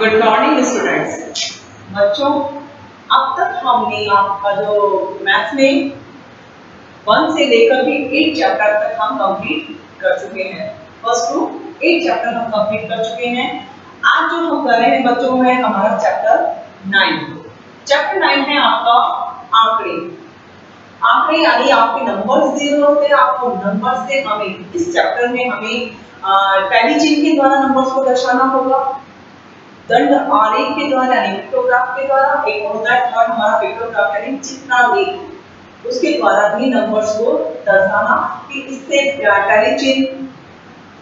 Good morning students. बच्चों, अब तक हमने आपका जो मैथ्स में 1 से लेकर के 8 चैप्टर तक हम कंप्लीट कर चुके हैं। फर्स्ट टू 8 चैप्टर हम कंप्लीट कर चुके हैं। आज जो हम कर रहे हैं बच्चों है हमारा चैप्टर 9। चैप्टर 9 है आपका आंकड़े। आंकड़े यानी आपके नंबर्स दिए हुए होते हैं, आपको नंबर्स से हमें इस चैप्टर में हमें टैली चिन्ह के द्वारा नंबर्स को दर्शाना होगा। दंड आरेख के द्वारा यानी पिक्टोग्राफ के द्वारा, एक होता है थर्ड हमारा पिक्टोग्राफ यानी चित्रालेख, उसके द्वारा भी नंबर्स को दर्शाना कि इससे टैली चिन्ह,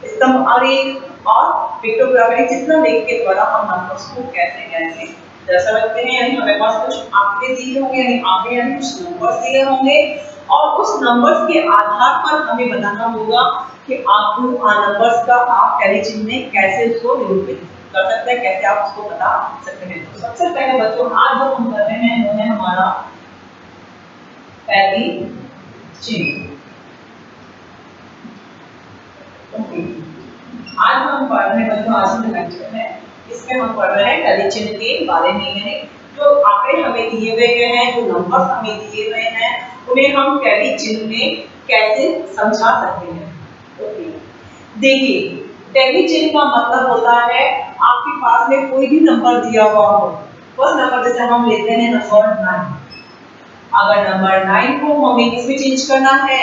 स्तंभ आरेख और पिक्टोग्राफ यानी चित्रलेख के द्वारा हम नंबर्स को कैसे कैसे दर्शा सकते हैं। यानी हमारे पास कुछ आंकड़े दिए होंगे, यानी आंकड़े यानी कुछ नंबर्स दिए होंगे और उस नंबर्स के आधार पर हमें बताना होगा कि आप नंबर्स का आप टैली चिन्ह में कैसे उसको निरूपित कर सकते हैं, कैसे आप उसको बता सकते हैं। तो सबसे पहले बच्चों आज जो हम कर रहे हैं वो है हमारा टैली चिन्ह। ओके, आज हम पढ़ रहे हैं बच्चों, आज का लेक्चर है इसमें हम पढ़ रहे हैं टैली चिन्ह के बारे में। यानी जो आंकड़े हमें दिए हुए हैं, जो नंबर्स हमें दिए हुए हैं, उन्हें हम टैली चिन्ह में कैसे समझा सकते हैं। ओके, देखिए टैली चिन्ह का मतलब होता है आपके पास में कोई भी नंबर दिया हुआ हो। फर्स्ट नंबर जैसे हम लेते हैं नंबर 9। अगर नंबर 9 को हमें किसमें चेंज करना है,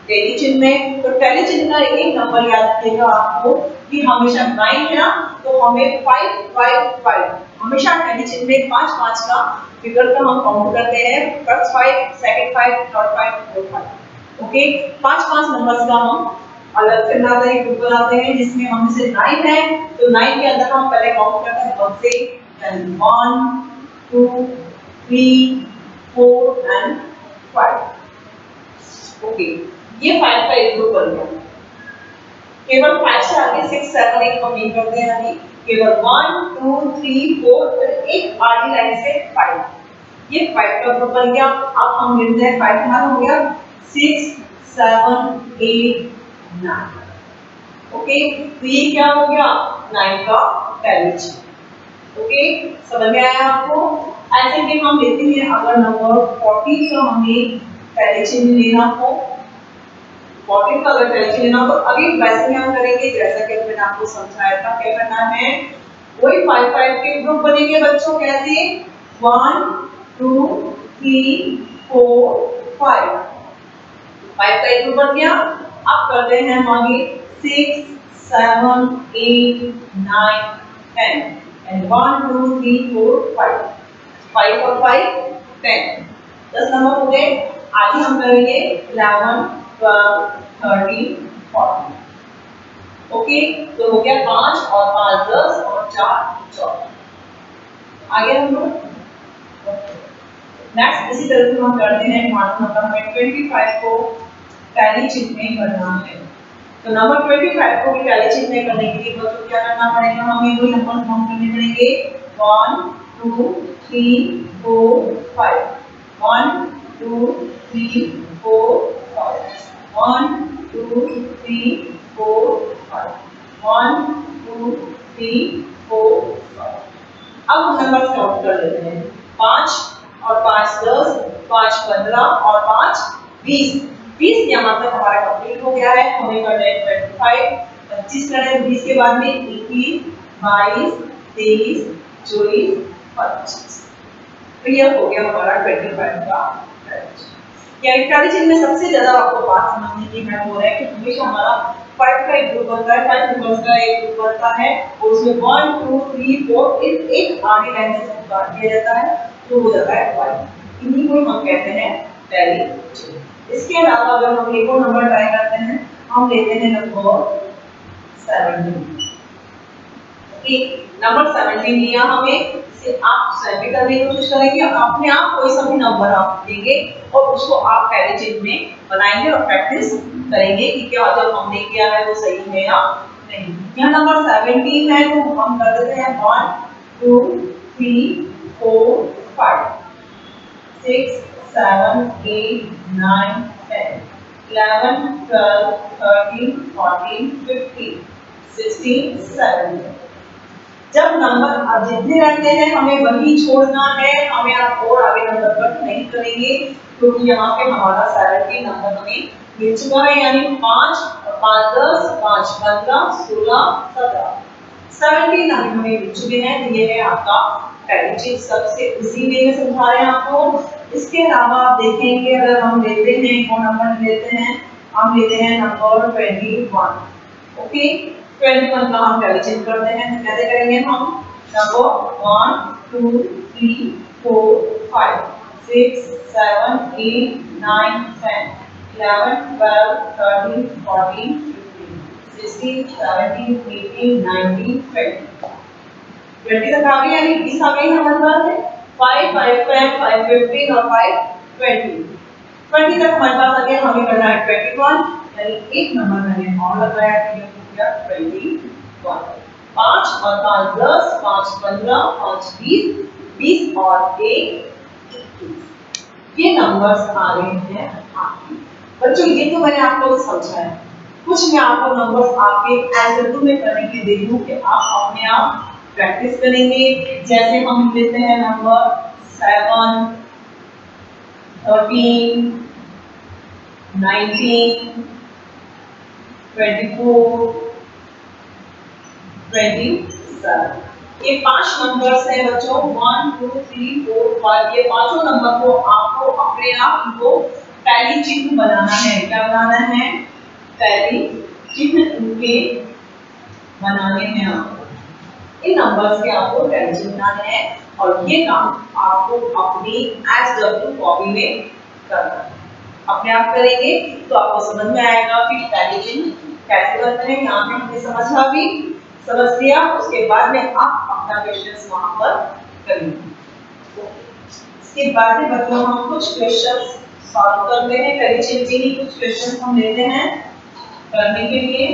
टैली चिन्ह में, तो टैली चिन्ह का एक नंबर याद रखिएगा आपको कि हमेशा 9 है ना, तो हमें 5 5 5 हमेशा टैली चिन्ह में 5 5 का फिगर का हम काउंट करते हैं। First 5, second 5, third 5, fourth 5। Okay, 5 5 numbers का हम अलग से बनाते हैं, ग्रुप बनाते हैं जिसमें हम से 9 है, तो 9 के अंदर हम पहले काउंट करते हैं 1 से, then 1 2 3 4 and 5। ओके, ये 5 का एक ग्रुप बन गया। केवल 5 से आगे 6 7 8 हम नहीं करते हैं, यानी केवल 1 2 3 4 फिर एक आड़ी लाइन से 5, ये 5 का ग्रुप बन गया। अब हम गिनते हैं 5 हमारा हो गया 6 7 8 9। ओके, तो ये क्या हो गया 9 का टैली चिन्ह। ओके, समझ में आया आपको। ऐसे भी हम लेते हैं अगर नंबर 40 का हमें टैली चिन्ह लेना हो, 40 का अगर टैली चिन्ह लेना हो तो अगेन वैसे ही हम करेंगे जैसा कि मैंने आपको समझाया था। क्या करना है, वही 5 5 के ग्रुप बनेंगे बच्चों, कैसे 1 2 3 4 5 5 का एक ग्रुप बन गया। अब करते हैं हम आगे 6 7 8 9 10 and 1 2 3 4 5 5 और 5 10 10 नंबर हो गए। आगे हम करेंगे 11 12 13 14। ओके, तो हो गया 5 और 5 10 और 4 14। आगे हम लोग नेक्स्ट इसी तरह से हम करते हैं। नंबर हमें 25 को टैली चिन्ह में करना है, तो नंबर 25 को भी टैली चिन्ह में करने के लिए बच्चों क्या करना पड़ेगा, हमें वही नंबर काउंट करने पड़ेंगे 1 2 3 4 5 1 2 3 4 5 1 2 3 4 5 1 2 3 4 5। अब हम नंबर काउंट कर लेते हैं। 5 और 5 10 5 15 और 5 20 20 यहाँ तक हमारा कंप्लीट हो गया है। हमें करना है 25 25 करना है, 20 के बाद में 21 22 23 24 25। तो ये हो गया हमारा 25 का टैली चिन्ह में सबसे ज्यादा आपको बात समझने की है वो है कि हमेशा हमारा 5 का एक ग्रुप बनता है, 5 नंबर्स का एक ग्रुप बनता है और उसमें 1 2 3 4 एक आगे लाइन से काट दिया जाता है, तो हो जाता है 5। इन्हीं को हम कहते हैं टैली चिन्ह। इसके अलावा अगर हम एक और नंबर ट्राई करते हैं, हम लेते हैं नंबर 17। ओके, नंबर 17 लिया हमें, इसे आप स्वयं भी करने की कोशिश करेंगे। अपने आप कोई सा भी नंबर आप लेंगे और उसको आप टैली चिन्ह में बनाएंगे और प्रैक्टिस करेंगे कि क्या जो हमने किया है वो सही है या नहीं। यहाँ नंबर 17 है तो हम कर देते हैं 1 2 3 4 5 6 7 8 9 10 11 12 13 14 15 16 17। जब नंबर जितने रहते हैं हमें वही छोड़ना है, हमें आप और आगे नंबर कट नहीं करेंगे क्योंकि यहाँ पे हमारा 70 नंबर हमें मिल चुका है, यानी 5 5 10 5 15 16 17 70 नंबर हमें मिल चुके हैं। तो ये है आपका पहली चीज, सबसे इजी वे में समझा रहे हैं आपको। इसके अलावा आप देखेंगे अगर हम लेते हैं कौन नंबर लेते हैं, हम लेते हैं नंबर 21। ओके 21 का हम पहले चेक करते हैं, तो कैसे करेंगे हम, नंबर 1 2 3 4 5 6 7 8 9 10 11 12 13 14 15 16 17 18 19 20 20 तक आ गई, यानी 20 आ गई हमारे पास है। 5 5 10 5 15 और 5 20 20 तक हमारे पास आ गया, हमें करना है 21, यानी एक नंबर मैंने और लगाया तो ये हो गया 21। 5 और 5 10 5 15 5 20 20 और 1 21, ये नंबर्स आ रहे हैं आपके बच्चों। ये तो मैंने आपको समझाया, कुछ मैं आपको नंबर्स आपके एल्गोरिथम में करने के दे दूं कि आप अपने आप प्रैक्टिस करेंगे। जैसे हम लेते हैं नंबर 7 13 19 24 27, ये 5 नंबर्स हैं बच्चों, 1 2 3 4 5, ये पांचों नंबर को आपको अपने आप इनको पहली चिन्ह बनाना है। क्या बनाना है, पहली चिन्ह इनके बनाने हैं आपको, इन नंबर्स के आपको पहली चिन्ह बनाने हैं और ये काम आपको अपनी एसडब्ल्यू कॉपी में करना है। अपने आप करेंगे तो आपको समझ में आएगा कि पहली चिन्ह कैसे बनते हैं। यहाँ पे हमने समझा भी, समझ लिया, उसके बाद में आप अपना क्वेश्चन वहां पर करेंगे। इसके बाद में बच्चों हम कुछ क्वेश्चन सॉल्व करते हैं, पहली चिन्ह के ही कुछ क्वेश्चन हम लेते हैं करने के लिए।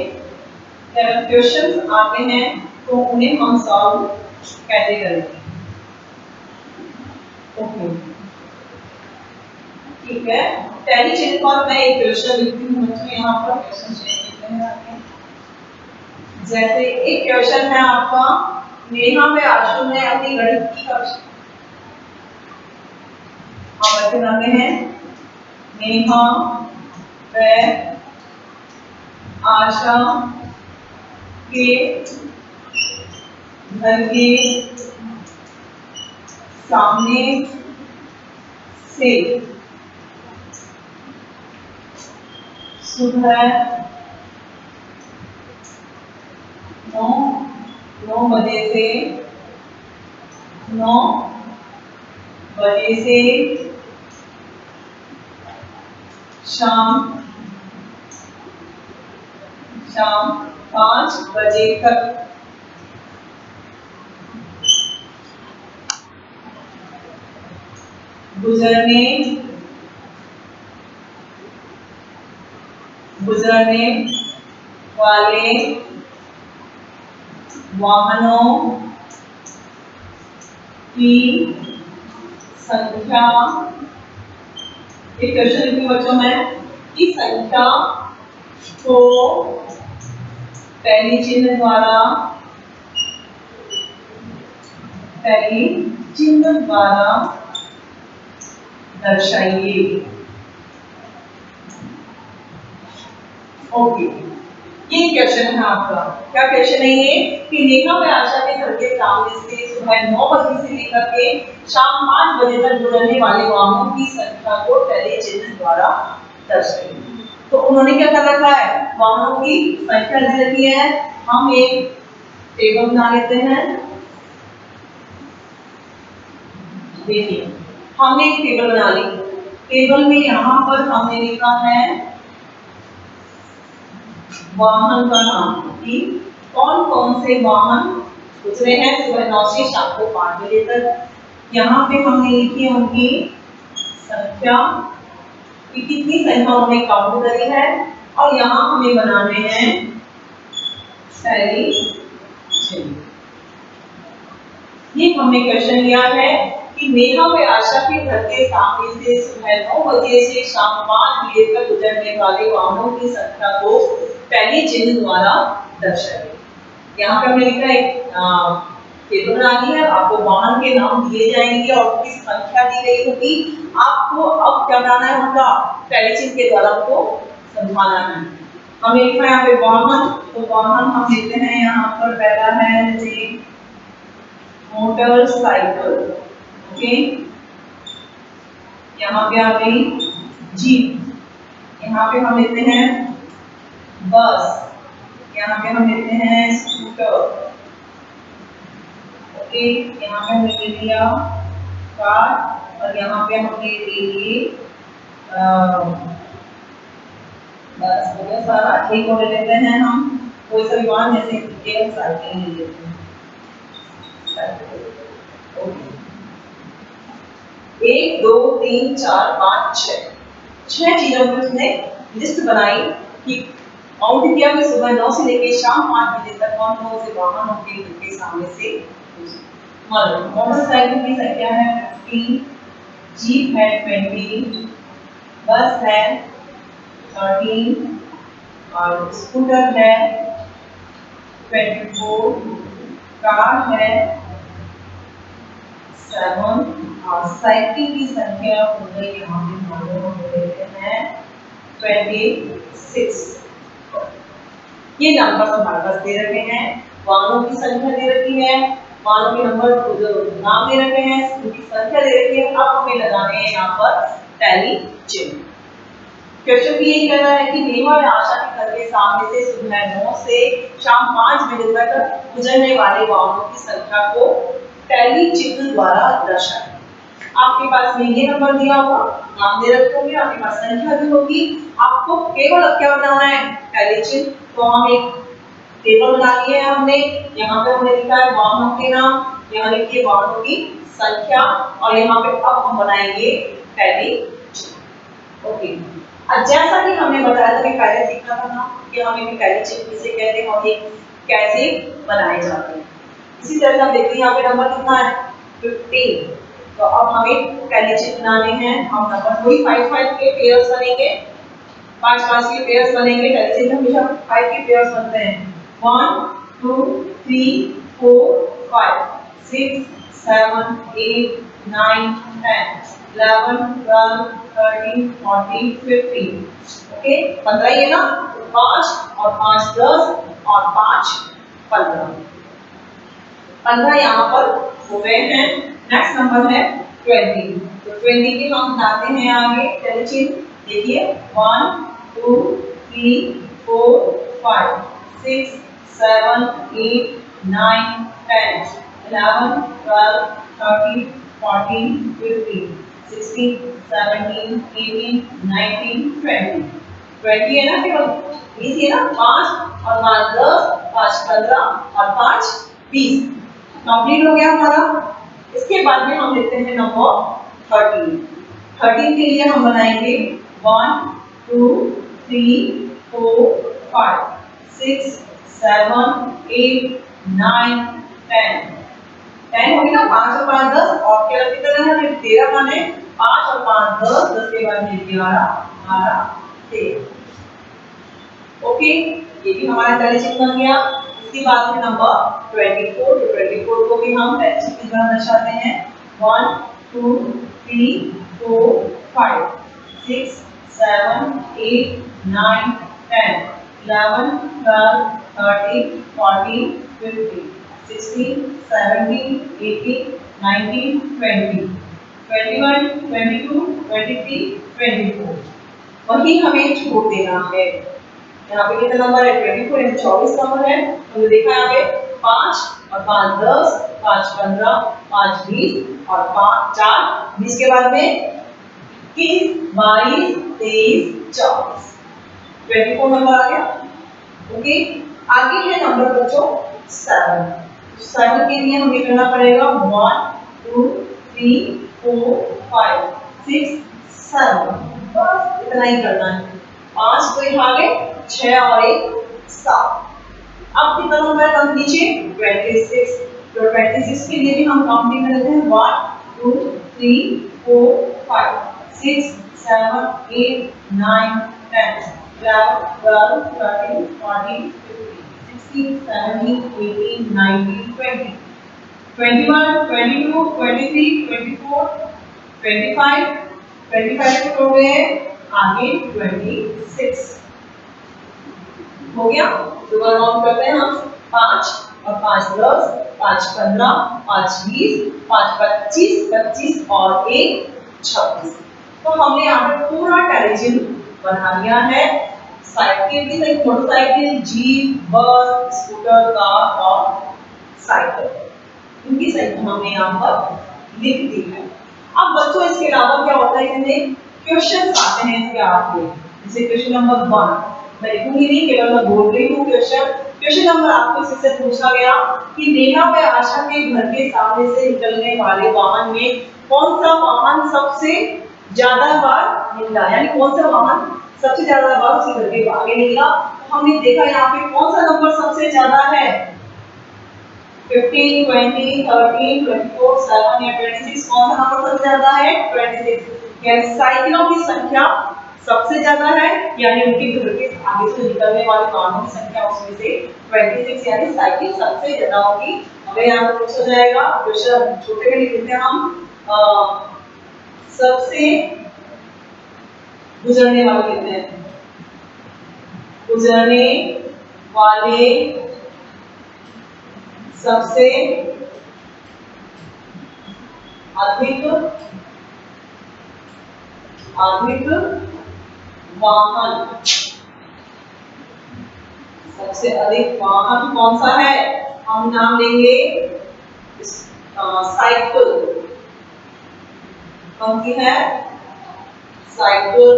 जब क्वेश्चन आते हैं तो उन्हें हम सॉल्व कैसे करेंगे। ओके ठीक है, पहली चिन्ह पर मैं एक क्वेश्चन लिखती हूँ बच्चों, यहाँ पर क्वेश्चन लिखते हैं आपके। जैसे एक क्वेश्चन है आपका, नेहा व आशु ने अपनी गणित की कक्षा, हम ऐसे बनाते हैं, नेहा व आशा के घर के सामने से सुबह 9 बजे से शाम 5 बजे तक गुजरने वाले वाहनों की संख्या, एक क्वेश्चन लिखी बच्चों में, की संख्या को पहली चिन्ह द्वारा दर्शाइए। ओके, ये क्वेश्चन है आपका। क्या क्वेश्चन है ये, कि नेहा व आशा के घर के सामने से सुबह 9 बजे से लेकर के शाम 5 बजे तक गुजरने वाले वाहनों की संख्या को पहले चिन्ह द्वारा दर्शाइए। तो उन्होंने क्या कर रखा है, वाहनों की संख्या दे रखी है, हम एक टेबल बना लेते हैं। देखिए हमने एक टेबल बना ली, टेबल में यहाँ पर हमने लिखा है वाहन का नाम, कि कौन कौन से वाहन गुजरे हैं सुबह 9 से शाम को 5 बजे तक। यहाँ पे हमने लिखी है उनकी संख्या, कि कितनी संख्या उन्होंने काउंट करी है, और यहाँ हमें बनाने हैं पहली चिन्ह। ये हमने क्वेश्चन लिया है कि नेहा व आशा के घर के सामने से सुबह 9 बजे से शाम 5 बजे तक गुजरने वाले वाहनों की संख्या को पहले चिन्ह द्वारा दर्शाइए। यहाँ पे हमने लिखा है टेबल बनानी है, आपको वाहन के नाम दिए जाएंगे और उनकी संख्या दी गई होगी। आपको अब क्या करना है, उनका टैली चिन्ह के द्वारा उनको समझाना है। हम लिख रहे हैं यहाँ पे वाहन, तो वाहन हम लिखते हैं यहाँ पर पहला है जैसे मोटरसाइकिल, ओके। यहाँ पे आ गई जीप, यहाँ पे हम लेते हैं बस, यहाँ पे हम लेते हैं स्कूटर, ओके। यहाँ पे हमने ले लिया कार और यहाँ पे हमने ले लिए बस हो गया सारा। ठीक हो लेते हैं हम कोई सा भी वाहन, जैसे केवल साइकिल ले लेते हैं, ओके। 1 2 3 4 5 6 छह चीजों की उसने लिस्ट बनाई कि काउंट किया कि सुबह 9 से लेकर शाम 5 बजे तक कौन कौन से वाहन होंगे उनके सामने से। मोटरसाइकिल की संख्या है 15, जीप है 20, बस है 13 और स्कूटर है 24, कार है 7 और साइकिल की संख्या हो गई यहाँ पे मालूम हो लेते हैं 26। ये नंबर हमारे पास दे रखे हैं, वाहनों की संख्या दे रखी है, वाहनों के नंबर जो नाम दे रखे हैं, उनकी संख्या दे रखी है। अब हमें लगाने हैं यहाँ पर टैली चिन्ह। क्वेश्चन भी यही कह रहा है कि नेहा और आशा के घर के सामने से सुबह 9 से शाम 5 बजे तक गुजरने वाले वाहनों की संख्या को टैली चिन्ह द्वारा दर्शाएं। आपके पास में ये नंबर दिया होगा, नाम दे रखे होंगे, आपके पास संख्या भी होगी। आपको केवल अब क्या बनाना है, टैली चिन्ह। तो हम एक टेबल बना लिए है हमने, यहाँ पे हमने लिखा है वाहनों के नाम, यहाँ लिखिए वाहनों की संख्या और यहाँ पे अब हम बनाएंगे टैली चिन्ह, ओके। अब जैसा कि हमने बताया था कि पहले सीखना था ना कि हमें टैली चिन्ह किसे कहते हैं और ये कैसे बनाए जाते हैं। इसी तरह से हम देखते हैं यहाँ पे नंबर कितना है 15। तो अब हमें टैली चिन्ह बनाने हैं। हम नंबर कोई 5 के पेयर्स बनेंगे, 5 के पेयर्स बनेंगे। टैली चिन्ह हमेशा 5 के पेयर्स बनते हैं। 1 2 3 4 5 6 7 8 9 10 11 12 13 14 15, ओके। 15 ये ना, 5 और 5 10 और 5 15, 15 यहाँ पर हो गए हैं। नेक्स्ट नंबर है 20। तो 20 के हम बनाते हैं आगे टैली चिन्ह। देखिए 1 2 3 4 5 6 7 8 9 10 11 12 13 14 15 16 17 18 19 20। 20 है ना, केवल 20 है ना, 5 और 5 10, 5 15 और 5 20, कंप्लीट हो गया हमारा। इसके बाद में हम लेते हैं नंबर 13। 13 के लिए हम बनाएंगे 1 2 3 4 5 6 7 8 9 10। 10 होगी ना, 5 और 5 10 और क्या कितना है, 13 माने 5 और 5 10, 10 के बाद में 11 12 13, ओके। ये भी हमारा टैली चिन्ह बन गया। इसके बाद में नंबर 24। तो 24 को भी हम टैली चिन्ह की तरह दर्शाते हैं 1 2 3 4 5 6 7 8 9 10 11 12 13 14 15 16 17 18 19 20 21 22 23 24। वही हमें छोड़ देना है। यहाँ पे कितना नंबर है 24, यानी 24 नंबर है। हमने देखा यहाँ पे 5 और 5 10, 5 15, 5 20 और 5 4 20 के बाद में 21 22 23 24, 24 नंबर आ गया, ओके। आगे है नंबर बच्चों 7। 7 के लिए हमें करना पड़ेगा 1 2 3 4 5 6 7, बस इतना ही करना है। 5 को यहाँ आगे 6 और 1 7। अब कितना नंबर है नीचे 26। तो 26 के लिए भी हम काउंटिंग करते हैं 1 2 3 4 5 6 7 8 9 10 11 12 13 14 15 16 17 18 19 20, 21, 22, 23, 24, 25, 25 को हो गए आगे 26 हो गया। दोबारा काउंट करते हैं हम 5 और 5 10, 5 15, 5 20, 5 25, 25 और 1 26। तो हमने यहाँ पे पूरा टेलीजिन बना लिया है। साइकिल की लाइक मोटरसाइकिल, जीप, बस, स्कूटर, कार और साइकिल, इनकी संख्या हमने यहाँ पर लिख दी है। अब बच्चों इसके अलावा क्या होता है, इसमें क्वेश्चन आते हैं इसके आगे। जैसे क्वेश्चन नंबर 1 मैं लिखूंगी नहीं, केवल मैं बोल रही हूँ क्वेश्चन। क्वेश्चन नंबर आपको इससे पूछा गया कि नेहा व आशा के घर के सामने से निकलने वाले वाहन में कौन सा वाहन सबसे ज्यादा बार निकला, यानी कौन सा वाहन सबसे ज्यादा बार उसी घर के आगे निकला। तो हमने देखा यहाँ पे कौन सा नंबर सबसे ज्यादा है, 15, 20, 13, 24, 7 या 26, कौन सा नंबर सबसे ज्यादा है 26, यानी साइकिलों की संख्या सबसे ज्यादा है, यानी उनके घर के आगे से निकलने वाले वाहनों की संख्या उसमें से 26, यानी साइकिल सबसे ज्यादा होगी। अगर यहाँ पर पूछा जाएगा क्वेश्चन छोटे में लिख देते हैं हम, सबसे गुजरने वाले लिखते हैं, गुजरने वाले सबसे अधिक वाहन, सबसे अधिक वाहन कौन सा है, हम नाम लेंगे साइकिल। कौन सी है, साइकिल।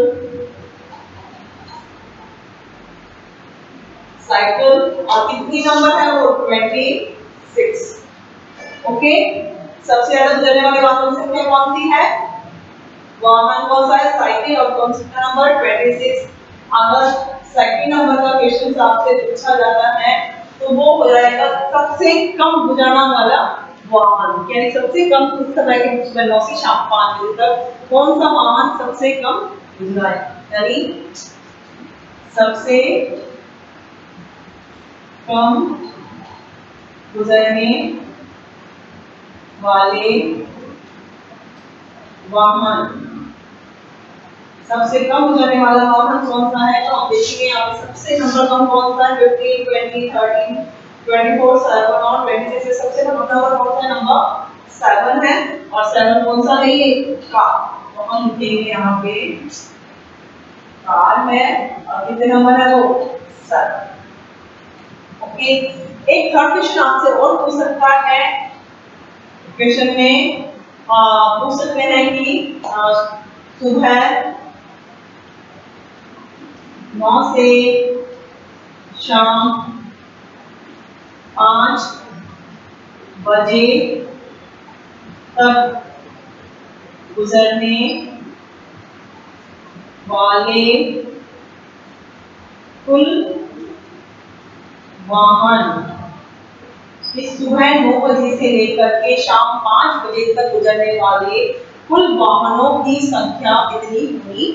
साइकिल और कितनी नंबर है वो 26। ओके, सबसे ज्यादा गुजरने वाले वाहनों की संख्या कौन सी है, वाहन कौन सा है, साइकिल, और कौन सा नंबर 26। अगर सेकंड नंबर का क्वेश्चन आपसे पूछा जाता है तो वो हो जाएगा सबसे कम गुजरने वाला वाहन, यानी सबसे कम कुछ समय के बीच में 9 से शाम 5 बजे तक कौन सा वाहन सबसे कम गुजरा है, यानी सबसे कम गुजरने वाले वाहन, सबसे कम गुजरने वाला वाहन कौन सा है, तो हम देखेंगे यहाँ पे सबसे नंबर कम कौन सा है, 15, 20, 13, 24, 7 और 26 से सबसे नंबर कौन सा है, नंबर 7 है। और 7 कौन सा है, ये कार, तो हम लिखेंगे यहाँ पे कार है, और कितने नंबर है वो 7। ओके, एक थर्ड क्वेश्चन आपसे और पूछ सकता है, क्वेश्चन में पूछ सकते हैं कि सुबह 9 से शाम 5 बजे तक गुजरने वाले कुल वाहन, इस सुबह 9 बजे से लेकर के शाम 5 बजे तक गुजरने वाले कुल वाहनों की संख्या कितनी होनी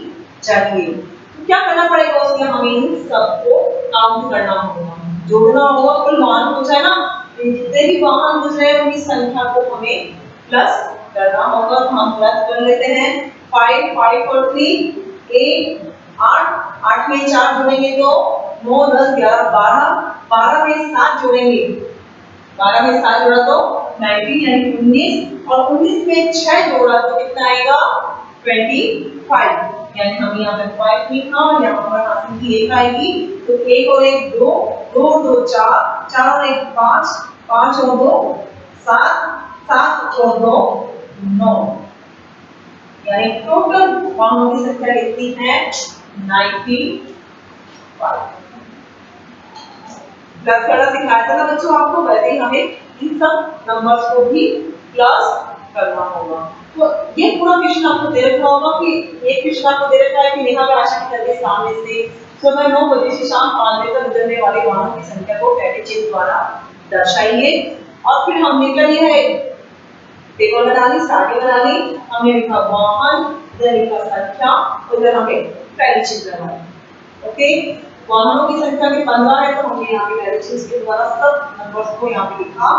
चाहिए। तो क्या करना पड़ेगा, उसके हमें इन सबको काउंट करना होगा, जोड़ना होगा। कुल वाहन पूछा है ना, जितने भी वाहन गुजरे उनकी संख्या को हमें प्लस करना होगा। तो हम प्लस कर लेते हैं, 5, 5 और 3 8, 8 में 4 जोड़ेंगे तो 9, 10, 11, 12, 12 में 7 जोड़ेंगे, 12 में 7 जोड़ा तो 19, यानी 19, और 19 में 6 जोड़ा तो कितना आएगा 25, यानी हम यहाँ पे 5 लिखा और यहाँ पर हासिल की 1 आएगी, तो 1 और 1 2, 2 और 2 4, 4 और 1 5, 5 और 2 7, 7 और 2 9, यानी टोटल वाहनों की संख्या कितनी है 95। प्लस करना सिखाया था ना बच्चों आपको, वैसे ही हमें इन सब नंबर्स को भी प्लस करना होगा। तो ये पूरा क्वेश्चन आपको दे रखा होगा कि एक क्वेश्चन आपको दे रखा है कि नेहा व आशा के घर के सामने से सुबह 9 बजे से शाम 5 बजे तक गुजरने वाले वाहनों की संख्या को पहले चिन्ह द्वारा दर्शाइए। और फिर हमने क्या लिया है, टेबल बना ली, स्टार्टिंग बना ली, हमने लिखा वाहन, इधर लिखा संख्या, उधर हमें पहले चिन्ह लगाया। ओके, वाहनों की संख्या में 15 है, तो हमने यहाँ पे डायरेक्शंस के द्वारा सब नंबर्स को यहाँ पे लिखा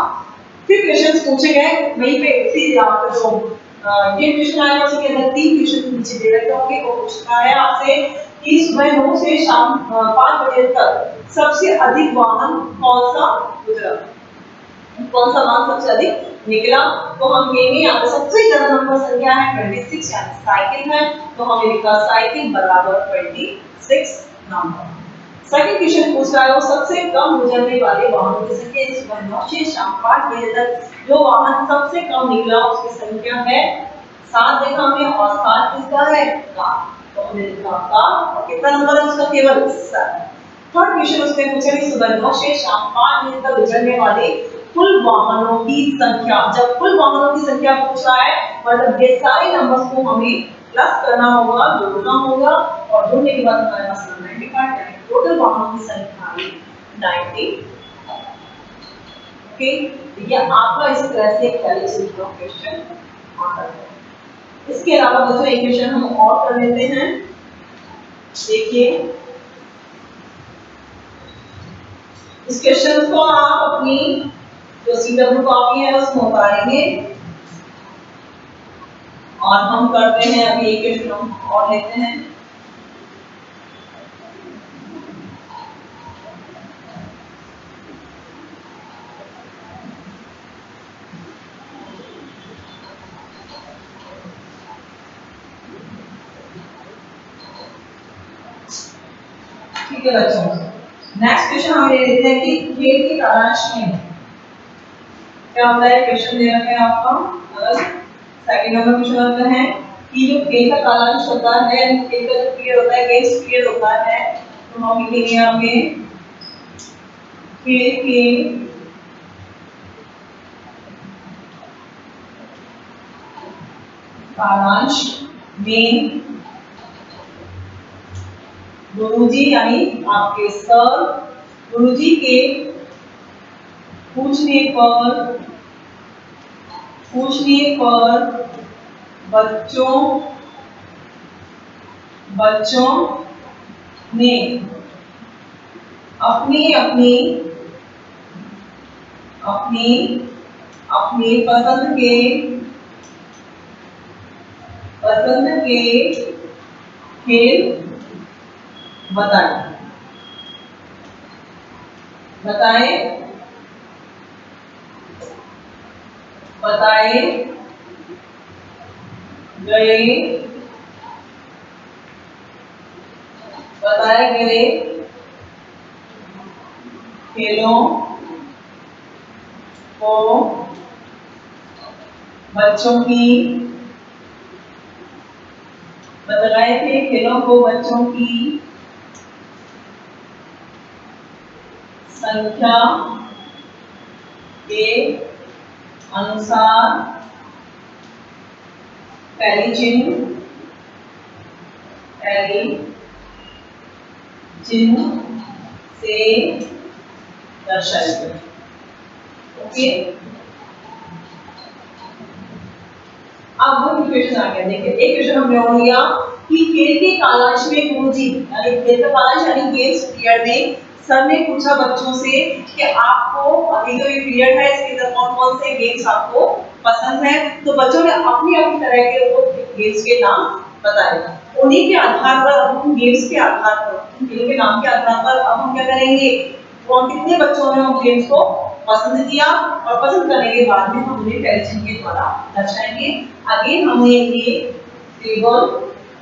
फिर क्वेश्चन पूछे गए वहीं पे फिर आपका जो ये क्वेश्चन आया उसके अंदर 3 क्वेश्चन नीचे दे रखे होंगे। वो पूछता है आपसे कि सुबह 9 से शाम 5 बजे तक सबसे अधिक वाहन कौन सा गुजरा, कौन सा वाहन सबसे अधिक निकला। तो हम ये नहीं आता सबसे ज्यादा नंबर संख्या है 26 यानी साइकिल है, तो हमने लिखा साइकिल बराबर 26 नंबर। सेकंड क्वेश्चन पूछ रहा है वो सबसे कम गुजरने वाले वाहनों की संख्या सुबह 9 से शाम 5 बजे तक जो वाहन सबसे कम निकला उसकी संख्या है 7 देखा हमने, और 7 किसका है का, तो हमने लिखा का, और कितना नंबर है उसका केवल 7। थर्ड क्वेश्चन उसने पूछा कि सुबह 9 से शाम 5 बजे तक गुजरने वाले कुल वाहनों की संख्या, जब कुल वाहनों की संख्या पूछ रहा है मतलब ये सारे नंबर्स को हमें प्लस करना होगा, जोड़ना होगा, और जोड़ने के बाद हमारे पास 95 यानी टोटल वाहनों की संख्या आई 90। ओके, ये आपका इस तरह से कैलकुलेशन का क्वेश्चन आता है। इसके अलावा बच्चों एक क्वेश्चन हम और कर लेते हैं। देखिए इस क्वेश्चन को आप अपनी जो सीडब्ल्यू कॉपी है उसमें उतारेंगे और हम करते हैं अभी एक क्वेश्चन हम और लेते हैं। ठीक है बच्चों, नेक्स्ट क्वेश्चन हम ले लेते हैं कि खेल के सारांश में क्या होता है। क्वेश्चन दे रखे हैं आपका, सेकंड नंबर क्वेश्चन आता है कि जो खेल का सारांश होता है, खेल का जो पीरियड होता है, गेम्स पीरियड होता है, तो हम लिखेंगे यहाँ पे खेल के सारांश में गुरुजी यानी आपके सर, गुरुजी के पूछने पर बच्चों ने अपनी अपनी अपनी अपनी पसंद के खेल बताएं बताए गए खेलों को बच्चों की बताए थे खेलों को बच्चों की संख्या के अनुसार टैली चिन्ह से दर्शाइए। ओके, अब वो क्वेश्चन आ गया। देखिए एक क्वेश्चन हमने और लिया कि खेल के कालांश में गुरुजी यानी खेल का कालांश यानी गेम्स पीरियड में सर ने पूछा बच्चों से कि आपको अभी जो ये पीरियड है इसके अंदर कौन कौन से गेम्स आपको पसंद है, तो बच्चों ने अपनी अपनी तरह के वो गेम्स के नाम बताए। उन्हीं के आधार पर अब उन गेम्स के आधार पर खेलों के नाम के आधार पर अब हम क्या करेंगे, कौन कितने बच्चों ने उन गेम्स को पसंद किया और पसंद करने के बाद में हम उन्हें टेलीविजन के द्वारा दर्शाएंगे। अगेन हमने ये टेबल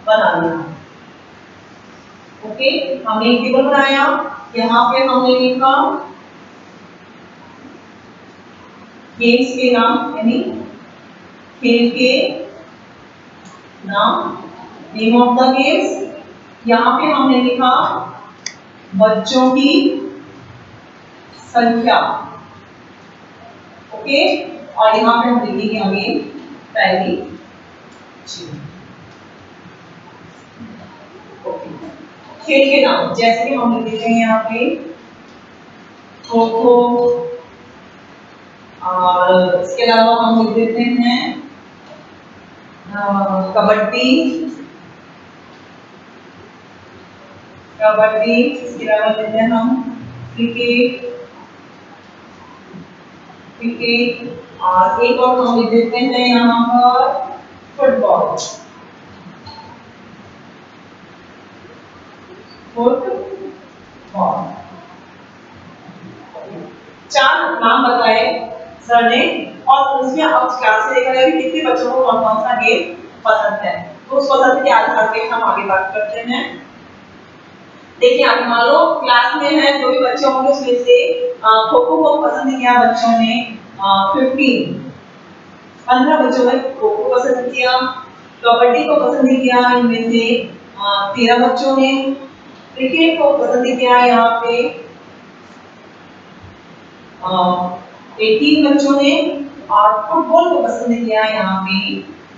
बना लिया। ओके, हमने एक टेबल बनाया, यहाँ पे हमने लिखा गेम्स के नाम यानी खेल के नाम, नेम ऑफ द गेम्स। यहाँ पे हमने लिखा बच्चों की संख्या। ओके, और यहाँ पे हम लिखेंगे अगेन पहली चीज। खेल के नाम जैसे कि हम लिख देते हैं यहाँ पे खो खो, और इसके अलावा हम लिख देते हैं कबड्डी, इसके अलावा देते हैं हम क्रिकेट, क्रिकेट और एक और हम लिख देते हैं यहाँ पर फुटबॉल। फुटबॉल चार नाम बताए सर ने और उसमें अब क्लास से देखा जाए कि कितने बच्चों को कौन कौन सा गेम पसंद है, तो उस पसंद के आधार पे हम आगे बात करते हैं। देखिए आप मान लो क्लास में है जो भी बच्चे होंगे उसमें से खो खो को पसंद किया बच्चों ने 15 बच्चों ने खो खो पसंद किया, कबड्डी को पसंद किया इनमें से 13 बच्चों ने, क्रिकेट को पसंद किया यहाँ पे 18 बच्चों ने और फुटबॉल को पसंद किया यहाँ पे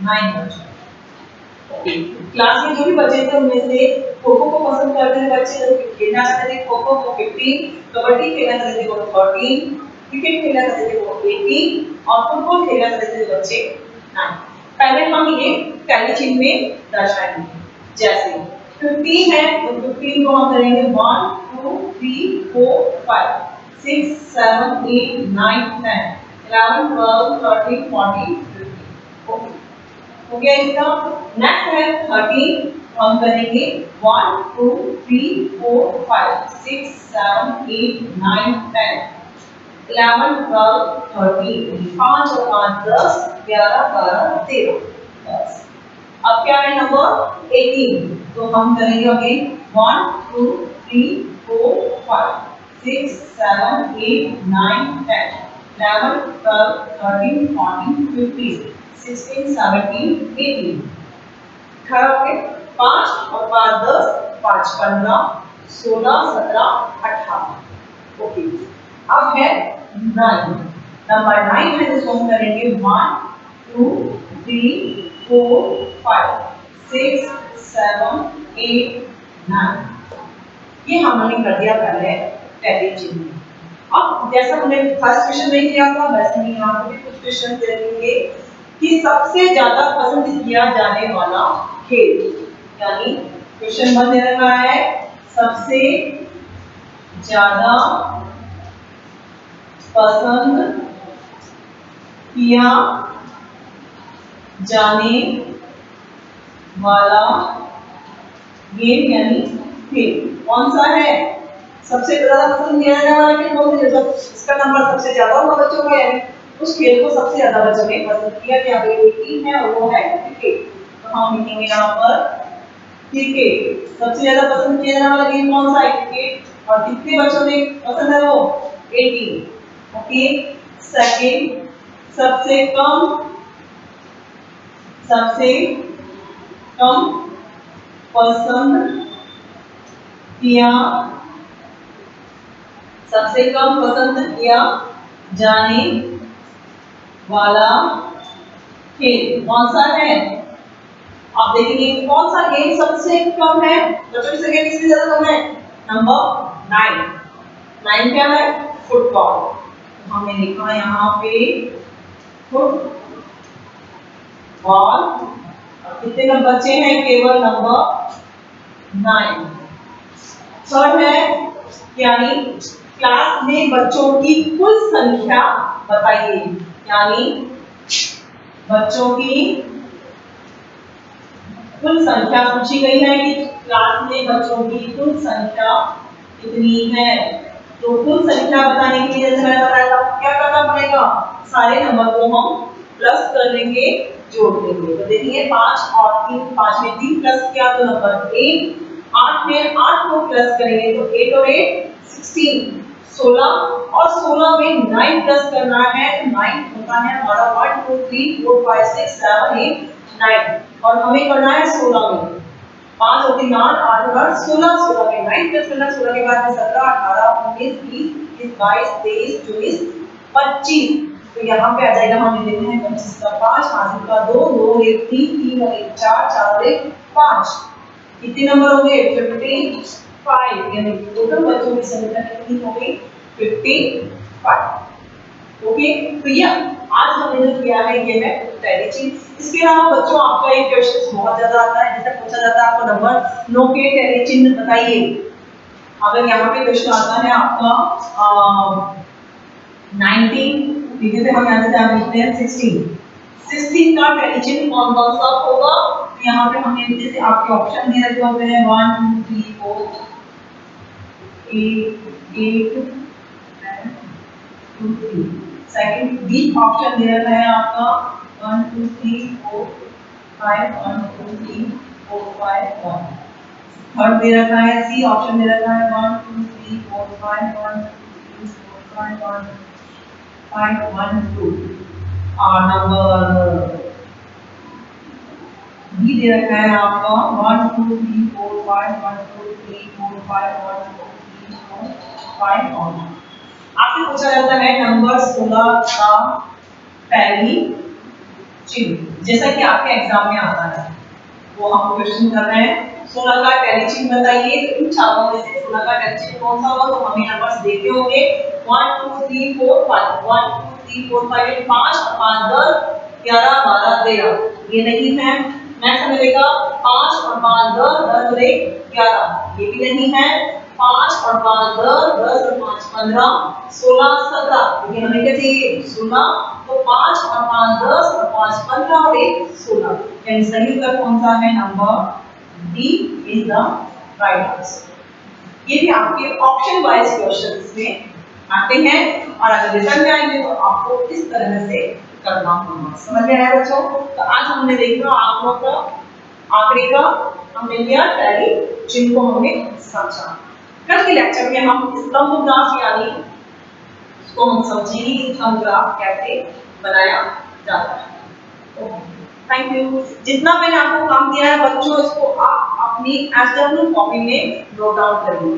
9 बच्चों। क्लास में जो भी बच्चे थे उनमें से खो खो को पसंद करते थे बच्चे जो खेलना चाहते थे खो खो को 15, कबड्डी खेलना चाहते थे वो 13, क्रिकेट खेलना चाहते थे वो 18 और फुटबॉल खेलना चाहते थे बच्चे 9। पहले हम ये टैली चिन्ह में दर्शाएंगे, जैसे 15 है तो 15 को हम करेंगे 1 2 3 4 5 6 7 8 9 10 11 12 13 14 15। ओके हो गया इसका। नेक्स्ट है 13, हम करेंगे 1 2 3 4 5 6 7 8 9 10 11 12 13 5 और 5 10 11 12 13 10। अब क्या है नंबर 18, तो हम करेंगे अगेन 1 2 3 4 5 6 7 8 9 10 11 12 13 14 15 16 17 18। खड़ा होके 5 और 5 10 5 15 16 17 18। ओके अब है 9, नंबर 9 है जिसको हम करेंगे 1 2 3 4 5 6 7 8 9। ये हमने कर दिया पहले टैली चिन्ह। अब जैसा हमने फर्स्ट क्वेश्चन में किया था वैसे ही यहाँ पे भी कुछ क्वेश्चन दे देंगे कि सबसे ज्यादा पसंद किया जाने वाला खेल, यानी क्वेश्चन 1 दे रखा है सबसे ज्यादा पसंद किया जाने वाला गेम यानी खेल कौन सा है, सबसे ज्यादा पसंद किया जाने वाला खेल कौन सा है, इसका नंबर सबसे ज्यादा होगा बच्चों का, यानी उस खेल को सबसे ज्यादा बच्चों ने पसंद किया क्या टीम है और वो है क्रिकेट। तो हम लिखेंगे यहाँ पर क्रिकेट, सबसे ज्यादा पसंद किया जाने वाला गेम कौन सा है क्रिकेट और कितने बच्चों ने पसंद है वो 18। ओके सेकंड सबसे कम पसंद किया सबसे कम पसंद किया जाने वाला खेल कौन सा है। आप देखेंगे कौन सा गेम सबसे कम है, बच्चों की संख्या किससे ज्यादा कम है, नंबर 9 क्या है फुटबॉल। तो हमने लिखा यहाँ पे फुटबॉल और कितने नंबर बचे हैं केवल नंबर 9। थर्ड है यानी क्लास में बच्चों की कुल संख्या बताइए, यानी बच्चों की कुल संख्या पूछी गई है कि क्लास में बच्चों की कुल संख्या कितनी है। तो कुल संख्या बताने के लिए जैसे मैंने बताया था क्या करना पड़ेगा, सारे नंबर को हम प्लस कर लेंगे जोड़ देंगे। तो देखिए 5 और 3, 5 में 3 प्लस किया तो नंबर 8, 8 में 8 को प्लस करेंगे तो 8 और 8 16, 16 और 16 में 9 प्लस करना है तो 9 होता है हमारा 1 2 3 4 5 6 7 8 9 और हमें करना है 16 में 5 और 3 8 8 और 16, 16 में 9 प्लस करना, 16 के बाद में 17 18 19 20 21 22 23 24 25। तो यहाँ पे आ जाएगा हम लेते हैं 25 का 5 5 का 2 2 1 3 3 और 1 4 4 और 1 5। कितने नंबर हो गए 55, यानी टोटल बच्चों की संख्या कितनी हो गई 55। ओके तो ये आज हमने जो किया है ये है टैली चिन्ह। इसके अलावा बच्चों आपका एक क्वेश्चन बहुत ज्यादा आता है, जैसे पूछा जाता है आपको नंबर 9 के टैली चिन्ह बताइए। अगर यहाँ पे क्वेश्चन आता है आपका 19 ठीक है, हम यहाँ से क्या लिखते हैं 16 का टैली चिन्ह कौन कौन सा होगा? तो यहाँ पे हमने जैसे आपके ऑप्शन दे रखे होते हैं 1 2 3 4 8 2 3। सेकंड बी ऑप्शन दे रखा है आपका 1 2 3 4 5 1 2 3 4 5 1। थर्ड दे रखा है सी ऑप्शन दे रखा है 1 2 3 4 5 1 2 3 4 5 1 5 1 2। और नंबर बी दे रखा है आपका 1 2 3 4 5 1 2 3 4 5 1 2 3 4 5 1। आपसे पूछा जाता है नंबर 16 का टैली चिन्ह, जैसा कि आपके एग्जाम में आता है वो हम क्वेश्चन कर रहे हैं। 16 का टैली चिन्ह बताइए, तो इन चारों में से 16 का टैली चिन्ह कौन सा होगा? तो हमें नंबर्स देते होंगे 1 2 3 4 5 1 2 3 4 5 ये 5 और 5 10 11 12 13 ये नहीं है। नेक्स्ट मिलेगा 5 और 5 10 10 और 1 11 ये भी नहीं है। 5 और 5 10 10 और 5 15 16 17 ये हमें क्या चाहिए? 16। तो 5 और 5 10 और 5 15 और 1 16 यानी सही उत्तर कौन सा है? Number D is the right answer. ये भी आपके ऑप्शन वाइज क्वेश्चंस में आते हैं और अगर रिजल्ट में आएंगे तो आपको इस तरह से करना होगा। समझ में आया बच्चों? तो आज हमने देखा आंकड़ों का आंकड़े का हमने लिया टैली चिन्ह को हमने समझा। कल के लेक्चर में हम स्तंभ ग्राफ यानी इसको हम समझेंगे कि स्तंभ ग्राफ कैसे बनाया जाता है। Thank you. जितना मैंने आपको काम दिया है बच्चों इसको आप अपनी एज कॉपी में नोट डाउन करेंगे।